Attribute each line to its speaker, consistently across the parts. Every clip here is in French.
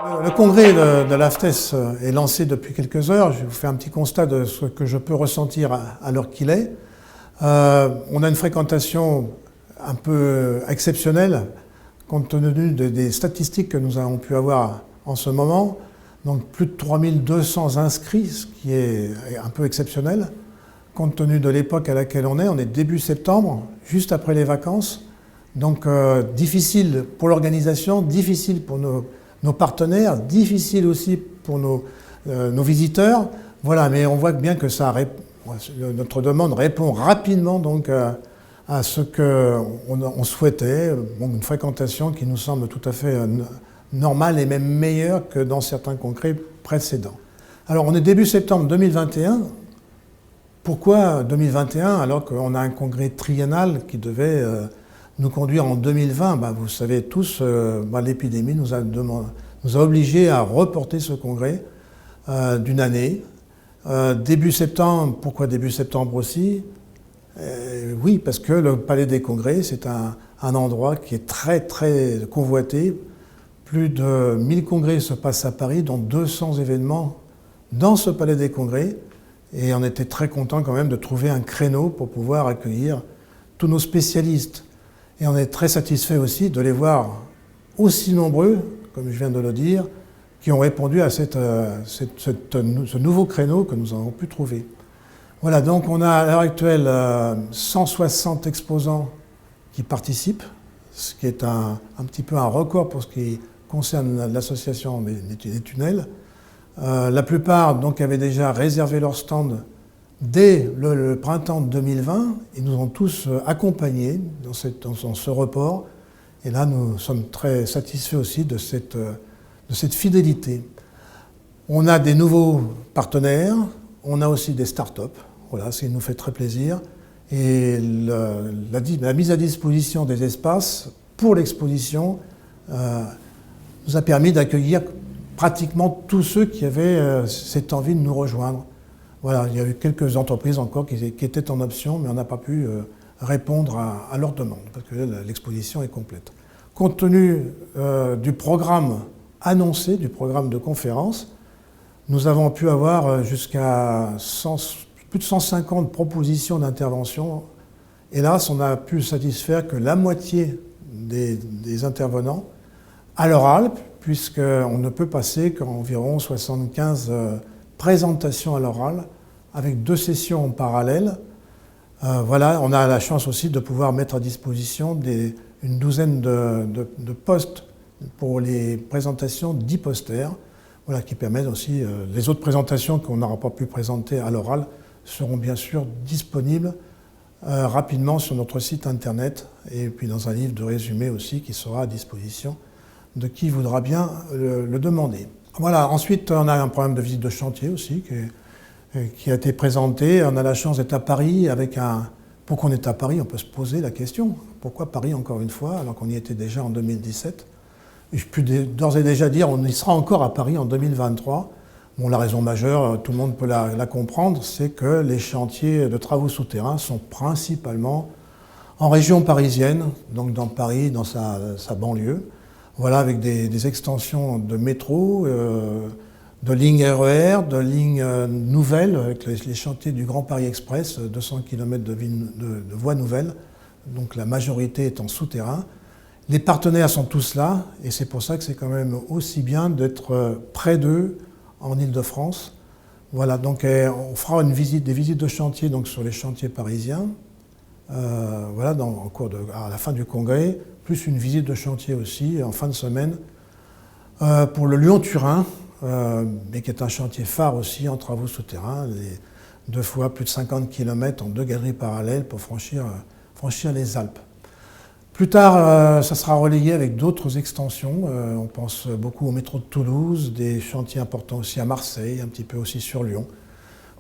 Speaker 1: Le congrès de l'AFTES est lancé depuis quelques heures. Je vais vous faire un petit constat de ce que je peux ressentir à l'heure qu'il est. On a une fréquentation un peu exceptionnelle compte tenu des statistiques que nous avons pu avoir en ce moment. Donc plus de 3200 inscrits, ce qui est un peu exceptionnel. Compte tenu de l'époque à laquelle on est début septembre, juste après les vacances. Donc difficile pour l'organisation, difficile pour nos partenaires, difficile aussi pour nos visiteurs. Voilà, mais on voit bien que notre demande répond rapidement donc, à ce qu'on souhaitait, une fréquentation qui nous semble tout à fait normale et même meilleure que dans certains congrès précédents. Alors on est début septembre 2021. Pourquoi 2021 alors qu'on a un congrès triennal qui devait nous conduire en 2020? Vous savez tous, l'épidémie nous a obligés à reporter ce congrès d'une année. Début septembre, pourquoi début septembre aussi? Oui, parce que le Palais des Congrès, c'est un endroit qui est très très convoité. Plus de 1000 congrès se passent à Paris, dont 200 événements dans ce Palais des Congrès. Et on était très content quand même de trouver un créneau pour pouvoir accueillir tous nos spécialistes. Et on est très satisfait aussi de les voir aussi nombreux, comme je viens de le dire, qui ont répondu à ce nouveau créneau que nous avons pu trouver. Voilà, donc on a à l'heure actuelle 160 exposants qui participent, ce qui est un petit peu un record pour ce qui concerne l'association des tunnels. La plupart donc, avaient déjà réservé leur stand dès le printemps 2020. Ils nous ont tous accompagnés dans ce report. Et là, nous sommes très satisfaits aussi de cette fidélité. On a des nouveaux partenaires, on a aussi des start-up. Voilà, ce qui nous fait très plaisir. Et la mise à disposition des espaces pour l'exposition nous a permis d'accueillir pratiquement tous ceux qui avaient cette envie de nous rejoindre. Voilà, il y a eu quelques entreprises encore qui étaient en option, mais on n'a pas pu répondre à leurs demandes, parce que l'exposition est complète. Compte tenu du programme annoncé, du programme de conférence, nous avons pu avoir jusqu'à plus de 150 propositions d'intervention. Hélas, on n'a pu satisfaire que la moitié des intervenants à l'oral, puisqu'on ne peut passer qu'environ 75 présentations à l'oral, avec 2 sessions en parallèle. Voilà, on a la chance aussi de pouvoir mettre à disposition une douzaine de postes pour les présentations, 10 posters, voilà, qui permettent aussi, les autres présentations qu'on n'aura pas pu présenter à l'oral seront bien sûr disponibles rapidement sur notre site internet et puis dans un livre de résumé aussi qui sera à disposition de qui voudra bien le demander. Voilà, ensuite on a un programme de visite de chantier aussi qui a été présenté. On a la chance d'être à Paris avec Pourquoi on est à Paris? On peut se poser la question. Pourquoi Paris encore une fois alors qu'on y était déjà en 2017? Et je peux d'ores et déjà dire on y sera encore à Paris en 2023. Bon, la raison majeure, tout le monde peut la comprendre, c'est que les chantiers de travaux souterrains sont principalement en région parisienne, donc dans Paris, dans sa banlieue. Voilà, avec des extensions de métro, de lignes RER, de lignes nouvelles, avec les chantiers du Grand Paris Express, 200 km de voies nouvelles, donc la majorité est en souterrain. Les partenaires sont tous là, et c'est pour ça que c'est quand même aussi bien d'être près d'eux en Île-de-France. Voilà, donc on fera des visites de chantier donc, sur les chantiers parisiens, voilà, à la fin du congrès, plus une visite de chantier aussi en fin de semaine pour le Lyon-Turin, mais qui est un chantier phare aussi en travaux souterrains, 2 fois plus de 50 km en 2 galeries parallèles pour franchir les Alpes. Plus tard, ça sera relayé avec d'autres extensions. On pense beaucoup au métro de Toulouse, des chantiers importants aussi à Marseille, un petit peu aussi sur Lyon.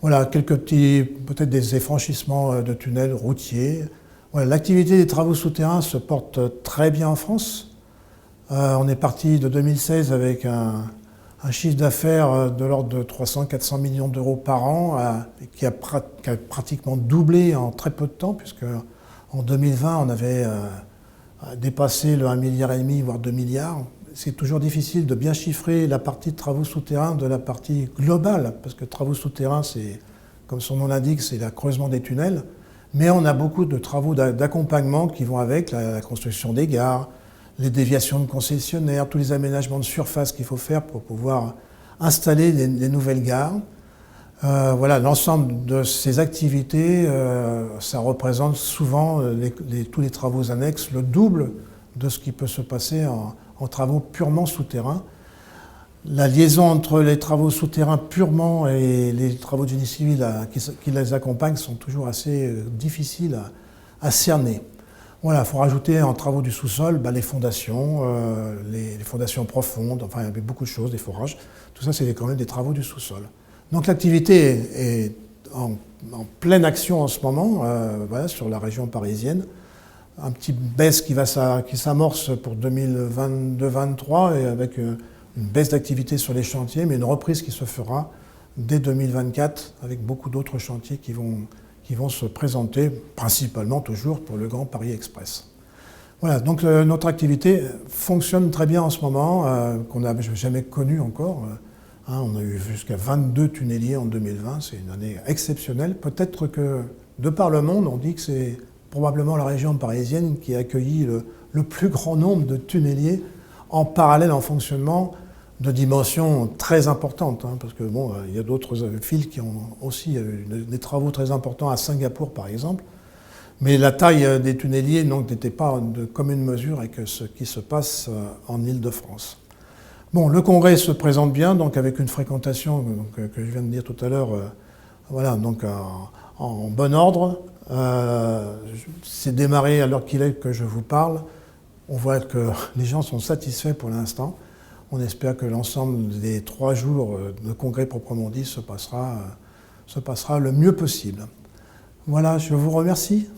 Speaker 1: Voilà, quelques petits, peut-être des effranchissements de tunnels routiers. Voilà, l'activité des travaux souterrains se porte très bien en France. On est parti de 2016 avec un chiffre d'affaires de l'ordre de 300-400 millions d'euros par an, qui a pratiquement doublé en très peu de temps, puisque en 2020, on avait dépassé le 1,5 milliard, voire 2 milliards. c'est toujours difficile de bien chiffrer la partie de travaux souterrains de la partie globale, parce que travaux souterrains, c'est, comme son nom l'indique, c'est le creusement des tunnels, mais on a beaucoup de travaux d'accompagnement qui vont avec la construction des gares, les déviations de concessionnaires, tous les aménagements de surface qu'il faut faire pour pouvoir installer les nouvelles gares. Voilà, l'ensemble de ces activités, ça représente souvent tous les travaux annexes, le double de ce qui peut se passer en travaux purement souterrains. La liaison entre les travaux souterrains purement et les travaux de génie civil qui les accompagnent sont toujours assez difficiles à cerner. Voilà, il faut rajouter en travaux du sous-sol les fondations, les fondations profondes, enfin il y avait beaucoup de choses, des forages. Tout ça, c'est quand même des travaux du sous-sol. Donc l'activité est en pleine action en ce moment, voilà, sur la région parisienne. Un petit baisse qui s'amorce pour 2022-2023 et avec une baisse d'activité sur les chantiers, mais une reprise qui se fera dès 2024 avec beaucoup d'autres chantiers qui vont se présenter, principalement toujours pour le Grand Paris Express. Voilà, donc notre activité fonctionne très bien en ce moment, qu'on n'a jamais connu encore. On a eu jusqu'à 22 tunneliers en 2020, c'est une année exceptionnelle. Peut-être que, de par le monde, on dit que c'est probablement la région parisienne qui a accueilli le plus grand nombre de tunneliers en parallèle en fonctionnement de dimensions très importantes, parce que bon, il y a d'autres villes qui ont aussi des travaux très importants à Singapour par exemple, mais la taille des tunneliers n'était pas de commune mesure avec ce qui se passe en Île-de-France. Bon, le congrès se présente bien, donc avec une fréquentation que je viens de dire tout à l'heure, voilà, donc en bon ordre. C'est démarré à l'heure qu'il est que je vous parle. On voit que les gens sont satisfaits pour l'instant. On espère que l'ensemble des 3 jours de congrès proprement dit se passera le mieux possible. Voilà, je vous remercie.